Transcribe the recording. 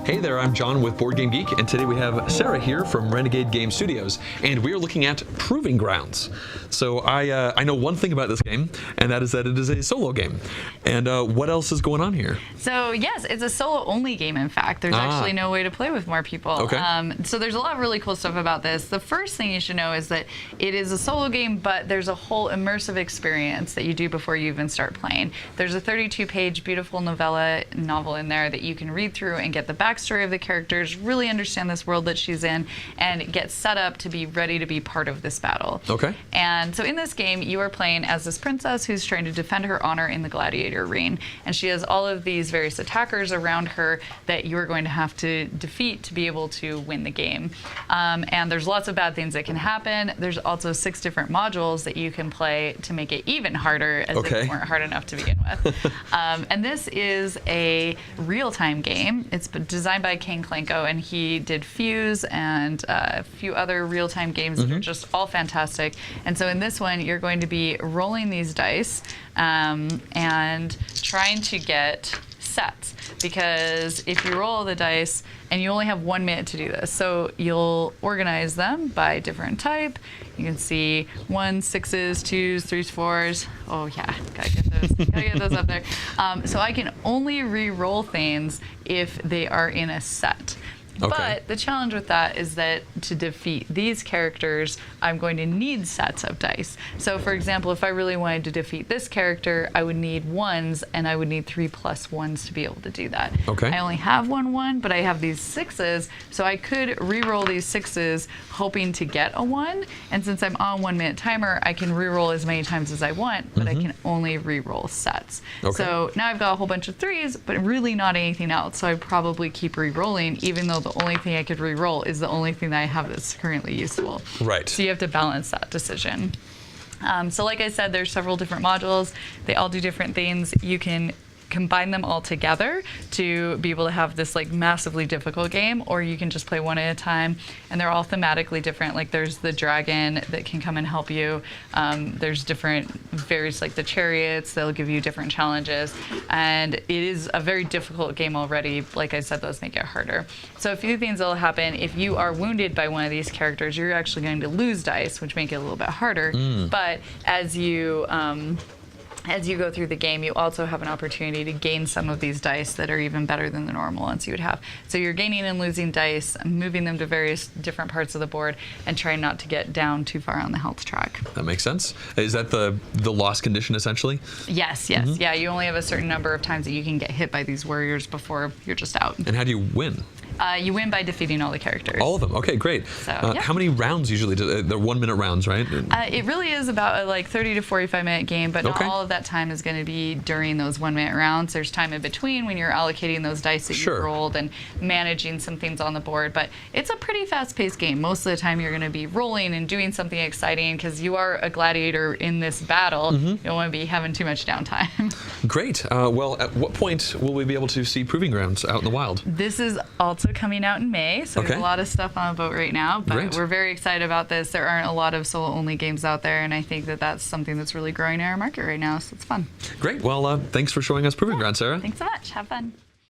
Hey there, I'm John with Board Game Geek, and today we have Sarah here from Renegade Game Studios, and we are looking at Proving Grounds. So I know one thing about this game, and that is that it is a solo game. And what else is going on here? So yes, it's a solo-only game, in fact. There's actually no way to play with more people. Okay. So there's a lot of really cool stuff about this. The first thing you should know is that it is a solo game, but there's a whole immersive experience that you do before you even start playing. There's a 32-page beautiful novel in there that you can read through and get the backstory of the characters, really understand this world that she's in, and get set up to be ready to be part of this battle. Okay. And so in this game, you are playing as this princess who's trying to defend her honor in the gladiator arena. And she has all of these various attackers around her that you're going to have to defeat to be able to win the game. And there's lots of bad things that can happen. There's also 6 different modules that you can play to make it even harder, as they weren't hard enough to begin with. And this is a real-time game. It's designed by King Klenko, and he did Fuse and a few other real-time games that are just all fantastic. And so in this one, you're going to be rolling these dice and trying to get sets, because if you roll the dice, and you only have 1 minute to do this, so you'll organize them by different type. You can see 1s, 6s, 2s, 3s, 4s. Oh yeah, gotta get those up there. So I can only re-roll things if they are in a set. Okay. But the challenge with that is that to defeat these characters, I'm going to need sets of dice. So for example, if I really wanted to defeat this character, I would need 1s, and I would need 3 plus 1s to be able to do that. Okay. I only have 1, but I have these 6s, so I could re-roll these 6s hoping to get a 1. And since I'm on 1 minute timer, I can re-roll as many times as I want, but I can only re-roll sets. Okay. So now I've got a whole bunch of 3s, but really not anything else. So I'd probably keep re-rolling, even though the only thing I could re-roll is the only thing that I have that's currently useful. Right. So you have to balance that decision. So like I said, there's several different modules. They all do different things. You can combine them all together to be able to have this like massively difficult game, or you can just play one at a time, and they're all thematically different. Like there's the dragon that can come and help you. There's different various, like the chariots, they'll give you different challenges, and it is a very difficult game already. Like I said, those make it harder. So a few things that'll happen: if you are wounded by one of these characters, you're actually going to lose dice, which make it a little bit harder. But as you go through the game, you also have an opportunity to gain some of these dice that are even better than the normal ones you would have. So you're gaining and losing dice, moving them to various different parts of the board, and trying not to get down too far on the health track. That makes sense. Is that the loss condition, essentially? Yes. Yeah, you only have a certain number of times that you can get hit by these warriors before you're just out. And how do you win? You win by defeating all the characters. All of them. Okay, great. So, yeah. How many rounds usually? They're 1 minute rounds, right? It really is about a 30 to 45 minute game, but not all of that time is going to be during those 1 minute rounds. There's time in between when you're allocating those dice that you rolled and managing some things on the board. But it's a pretty fast-paced game. Most of the time you're going to be rolling and doing something exciting because you are a gladiator in this battle. You don't want to be having too much downtime. Great. Well, at what point will we be able to see Proving Grounds out in the wild? This is also coming out in May, so there's a lot of stuff on a boat right now, but we're very excited about this. There aren't a lot of solo-only games out there, and I think that that's something that's really growing in our market right now, so it's fun. Great. Well, thanks for showing us Proving Grounds, Sarah. Thanks so much. Have fun.